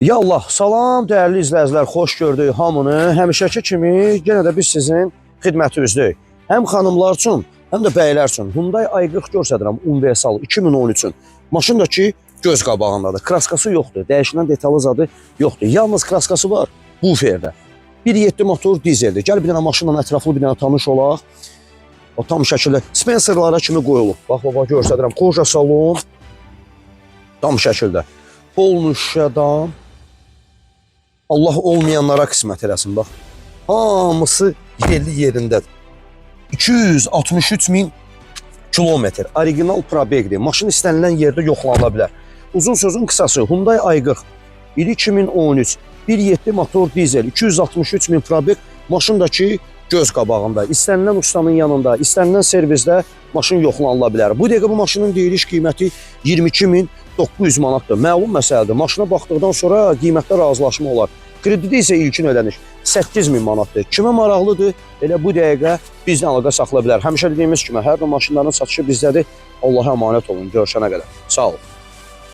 Ya Allah, salam dəyərli izləyicilər, xoş gördük hamını. Həmişəki kimi yenə də biz sizin xidmətinizdəyik. Həm xanımlar üçün, həm də bəylər üçün Hyundai i40 göstərirəm universal 2013-ün. Maşın da ki göz qabağındadır. Kraskası yoxdur, dəyişilən detal zadı yoxdur. Yalnız kraskası var buferdə. 1.7 motor dizeldir. Gəl bir dənə maşınla ətraflı bir dənə tanış olaq. O tam şəkildə spenserlara kimi qoyulub. Bax, göstərirəm. Koja salon tam şəkildə. Polnu şüşədən. Allah olmayanlara qismət eləsin, bax. Hamısı yerli yerindədir. 263.000 kilometr. Original probegdir. Maşın istənilən yerdə yoxlanıla bilər. Uzun sözün qısası, Hyundai i40. 2013. 1.7 motor dizel. 263.000 probeg. Maşın da ki göz qabağında. İstənilən ustanın yanında, istənilən servisdə maşın yoxlanıla bilər. Bu dəqiqə bu maşının deyiliş qiyməti 22.900 manatdır. Məlum məsələdir. Maşına baxdıqdan sonra qiymətdə razılaşma olar. Kredidi isə ilkin ödəniş 8.000 manatdır. Kimə maraqlıdır? Elə bu dəqiqə bizlə əlaqə saxlaya bilər. Həmişə dediyimiz kimi hər bir maşınların satışı bizdədir. Allah'a əmanət olun. Görüşənə qədər. Sağ olun.